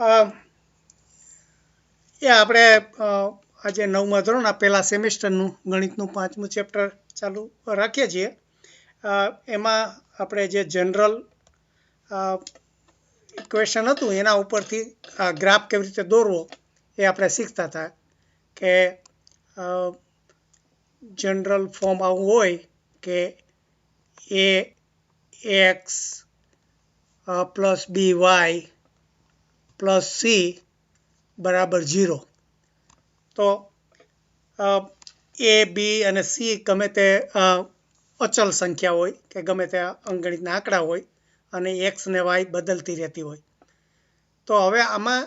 આપણે આજે 9મા ધોરણના પહેલા સેમેસ્ટરનું ગણિતનું 5મું ચેપ્ટર ચાલુ રાખીએ છીએ. એમાં આપણે જે જનરલ ઇક્વેશન હતું એના ઉપરથી ગ્રાફ કેવી રીતે દોરવો એ આપણે શીખતા હતા કે જનરલ ફોર્મ આવું હોય કે એ x plus B Y plus C બરાબર 0. તો એ બી અને સી ગમે તે અચલ સંખ્યા હોય કે ગમે તે અંકગણિતના આંકડા હોય અને એક્સ ને વાય બદલતી રહેતી હોય. તો હવે આમાં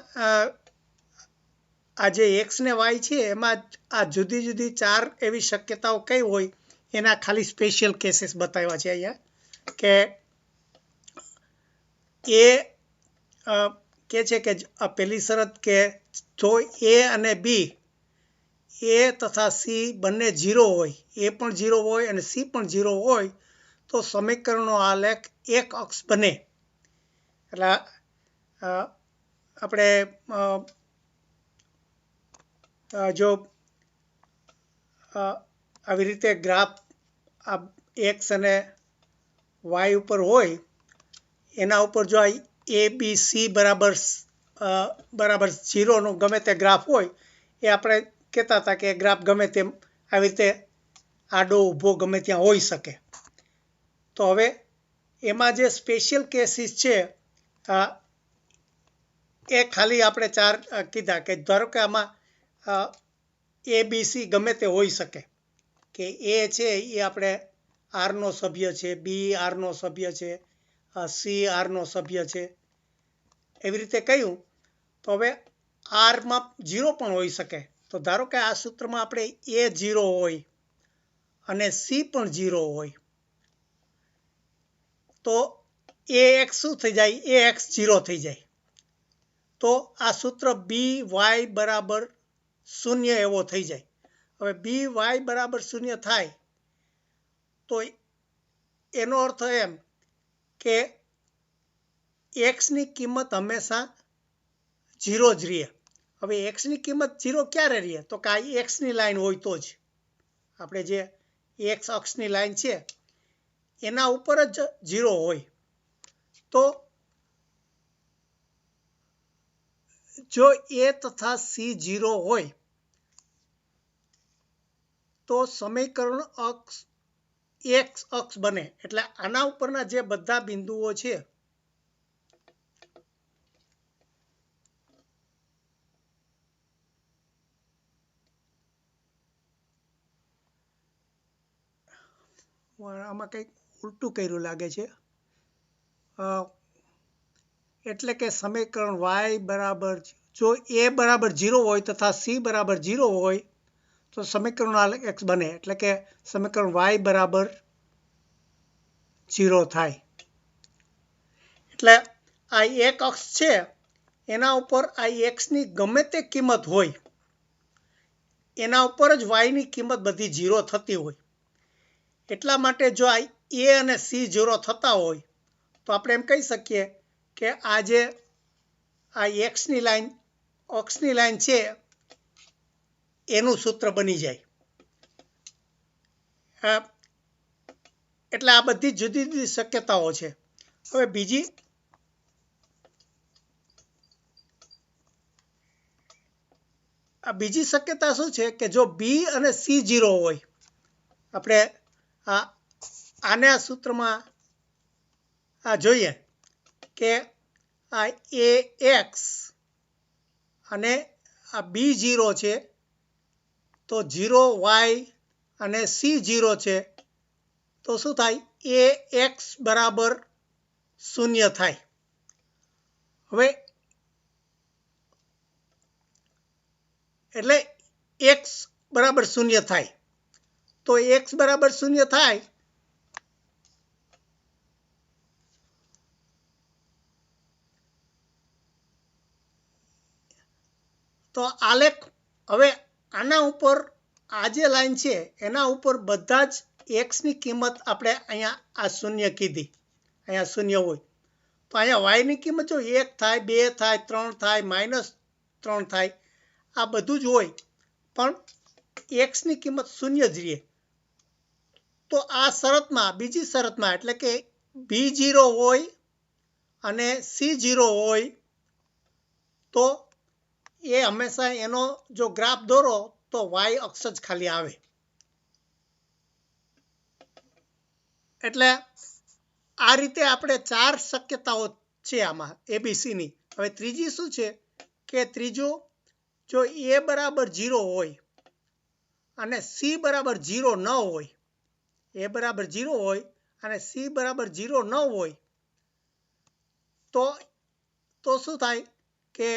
આ જે એક્સ ને વાય છે એમાં આ જુદી જુદી 4 એવી શક્યતાઓ કઈ હોય એના ખાલી સ્પેશિયલ કેસીસ બતાવ્યા છે અહીંયા કે એ કે છે કે આ પહેલી શરત કે જો એ અને બી એ તથા સી બંને 0 હોય, એ પણ 0 હોય અને સી પણ 0 હોય તો સમીકરણનો આલેખ એક અક્ષ બને. એટલે આપણે જો આવી રીતે ગ્રાફ આ એક્સ અને વાય ઉપર હોય એના ઉપર જો એ બી સી બરાબર 0નો ગમે તે ગ્રાફ હોય એ આપણે કહેતા હતા કે ગ્રાફ ગમે તેમ આવી રીતે આડો ઊભો ગમે ત્યાં હોઈ શકે. તો હવે એમાં જે સ્પેશિયલ કેસીસ છે એ ખાલી આપણે 4 કીધા કે ધારો કે આમાં એ બી સી ગમે તે હોઈ શકે કે એ છે એ આપણે આરનો સભ્ય છે, બી આરનો સભ્ય છે, સી આરનો સભ્ય છે, એવી રીતે કહ્યું. તો હવે આરમાં 0 પણ હોઈ શકે. તો ધારો કે આ સૂત્રમાં આપણે એ 0 હોય અને સી પણ 0 હોય તો એ એક્સ શું થઈ જાય? એ એક્સ 0 થઈ જાય. તો આ સૂત્ર બી વાય બરાબર 0 એવો થઈ જાય. હવે બી વાય બરાબર 0 થાય તો એનો અર્થ એમ કે એક્સની કિંમત હંમેશા 0 જ રહે. હવે એક્સની કિંમત 0 ક્યારે રહે? તો કે આ એક્સની લાઈન હોય તો જ. આપણે જે એક્સ અક્ષની લાઈન છે એના ઉપર જ 0 હોય. તો જો એ તથા સી 0 હોય તો સમીકરણ અક્ષ એક્સ અક્ષ બને. એટલે આના ઉપરના જે બધા બિંદુઓ છે આમાં કંઈક ઉલટું કર્યું લાગે છે. એટલે કે સમીકરણ વાય બરાબર જો એ બરાબર 0 હોય તથા સી બરાબર 0 હોય તો સમીકરણનો આલેખ એક્સ બને. એટલે કે સમીકરણ વાય બરાબર 0 થાય. એટલે આ એક અક્ષ છે એના ઉપર આ એક્સની ગમે તે કિંમત હોય એના ઉપર જ વાયની કિંમત બધી 0 થતી હોય. એટલા માટે જો આ એ અને સી 0 થતા હોય તો આપણે એમ કહી શકીએ કે આ જે આ એક્સની લાઈન અક્ષની લાઈન છે એનું સૂત્ર બની જાય. એટલે આ બધી જુદી જુદી શક્યતાઓ છે. હવે બીજી શક્યતા શું છે કે જો બી અને સી 0 હોય, આપણે આને આ સૂત્રમાં જોઈએ કે આ એ એક્સ અને આ બી 0 છે તો 0 વાય અને સી 0 છે તો શું થાય? એ એક્સ બરાબર 0 થાય. હવે એટલે એક્સ બરાબર 0 થાય. તો એક્સ બરાબર 0 થાય તો આલેખ હવે આના ઉપર આ જે લાઈન છે એના ઉપર બધા જ એક્સની કિંમત આપણે અહીંયા આ 0 કીધી, અહીંયા 0 હોય તો અહીંયા વાયની કિંમત જો 1 થાય 2 થાય 3 થાય -3 થાય આ બધું જ હોય પણ એક્સની કિંમત 0 જ રહે. તો આ શરતમાં બીજી શરતમાં એટલે કે B0 હોય અને C0 હોય તો એ હંમેશા એનો જો ગ્રાફ દોરો તો y અક્ષ જ ખાલી આવે. એટલે આ રીતે આપણે 4 શક્યતાઓ છે આમાં ABCની. હવે ત્રીજી શું છે કે ત્રીજું જો a બરાબર 0 હોય અને c બરાબર 0 ન હોય, a બરાબર 0 હોય અને c બરાબર 0 ન હોય તો શું થાય કે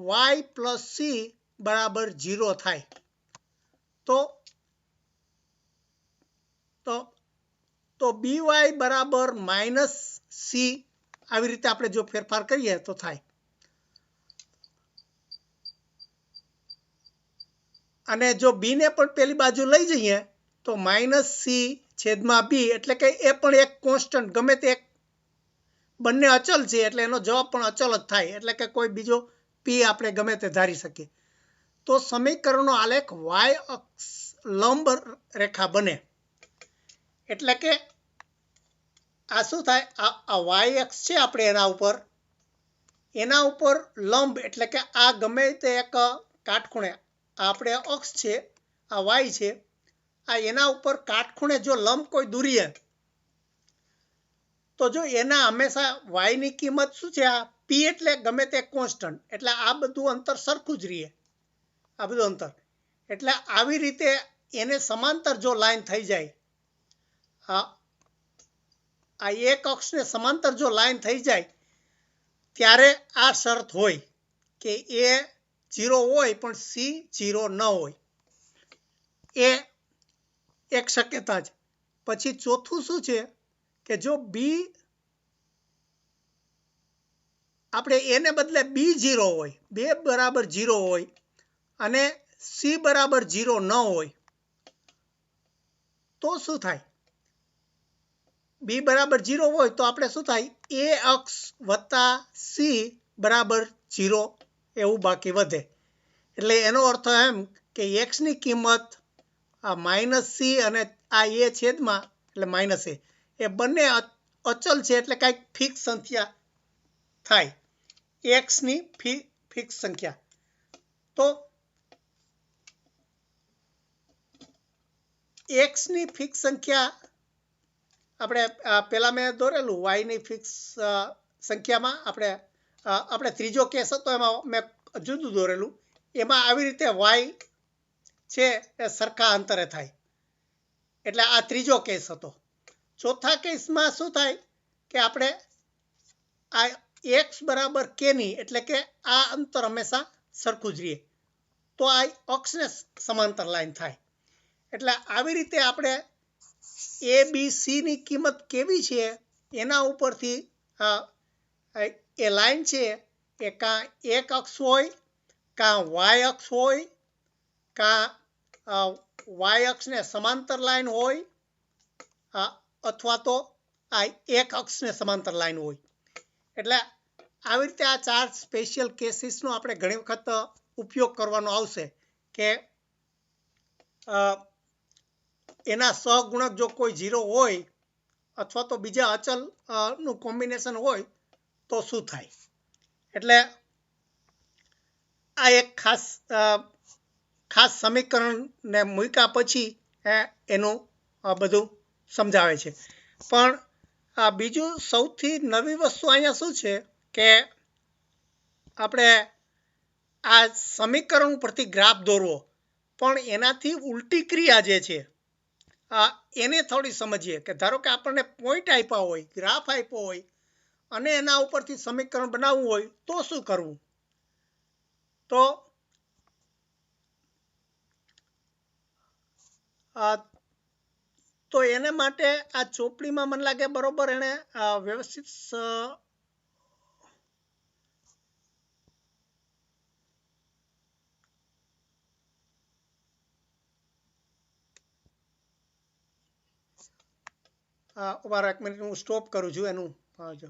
by plus c બરાબર 0 થાય. તો by બરાબર -c આવી રીતે આપણે જો ફેરફાર કરીએ તો થાય. અને જો b ને પણ પેલી બાજુ લઈ જઈએ તો -c/b એટલે કે એ પણ એક કોન્સ્ટન્ટ ગમે તે એક બંને અચલ છે એટલે એનો જવાબ પણ અચલ જ થાય. એટલે કે કોઈ બીજો p આપણે ગમે તે ધારી શકીએ. તો સમીકરણનો આલેખ y અક્ષ લંબ રેખા બને. એટલે કે આ શું થાય આ y અક્ષ છે આપણે એના ઉપર લંબ એટલે કે આ ગમે તે એક કાટખૂણે આપણે અક્ષ છે આ y છે આ એના ઉપર કાટખૂણે જો લંબ કોઈ દોરીએ તો જો એના હંમેશા y ની કિંમત શું છે આ p એટલે ગમે તે કોન્સ્ટન્ટ એટલે આ બધું અંતર સરખું જ રહે. આ બધું અંતર એટલે આવી રીતે એને સમાંતર જો લાઈન થઈ જાય આ એક અક્ષને સમાંતર જો લાઈન થઈ જાય ત્યારે આ શરત હોય કે a 0 હોય પણ c 0 ન હોય. એ એક શક્યતા છે. પછી ચોથું શું છે કે જો b આપણે એને બદલે b0 હોય, b બરાબર 0 હોય અને c બરાબર 0 ન હોય તો શું થાય? b બરાબર 0 હોય તો આપણે શું થાય a અક્ષ વત્તા c બરાબર 0 એવું બાકી વધે. એટલે એનો અર્થ એમ કે x ની કિંમત આ -c અને આ a છેદમાં એટલે -a એ બંને અચલ છે એટલે કંઈક ફિક્સ સંખ્યા થાય. x ની ફિક્સ સંખ્યા. તો x ની ફિક્સ સંખ્યા આપણે પેલા મેં દોરેલું y ની ફિક્સ સંખ્યામાં આપણે ત્રીજો કેસ હતો એમાં મેં જુદું દોરેલું. એમાં આવી રીતે y છે એ સરખા અંતરે થાય. એટલે આ ત્રીજો કેસ હતો. ચોથા કેસમાં શું થાય કે આપણે આ x બરાબર k ની એટલે કે આ અંતર હંમેશા સરખું જ રહે તો આ અક્ષને સમાંતર લાઈન થાય. એટલે આવી રીતે આપણે a b c ની કિંમત કેવી છે એના ઉપરથી એ લાઈન છે એ કાં એક અક્ષ હોય કાં y અક્ષ હોય કાં y અક્ષને સમાંતર લાઈન હોય અથવા તો આ એક અક્ષને સમાંતર લાઈન હોય. એટલે આવી રીતે આ 4 સ્પેશિયલ કેસીસનો આપણે ઘણી વખત ઉપયોગ કરવાનો આવશે કે એના સહગુણક જો કોઈ 0 હોય અથવા તો બીજા અચલ નું કોમ્બિનેશન હોય તો શું થાય. એટલે આ એક ખાસ સમીકરણને મૂક્યા પછી એનું બધું સમજાવે છે. પણ આ બીજું સૌથી નવી વસ્તુ અહીંયા શું છે કે આપણે આ સમીકરણ પરથી ગ્રાફ દોરવો પણ એનાથી ઉલટી ક્રિયા જે છે એને થોડી સમજીએ. કે ધારો કે આપણને પોઈન્ટ આપ્યા હોય, ગ્રાફ આપ્યો હોય અને એના ઉપરથી સમીકરણ બનાવવું હોય તો શું કરવું? તો એને માટે આ ચોપડીમાં મને લાગે બરોબર એને વ્યવસ્થિત એક મિનિટ હું સ્ટોપ કરું છું એનું આવજો.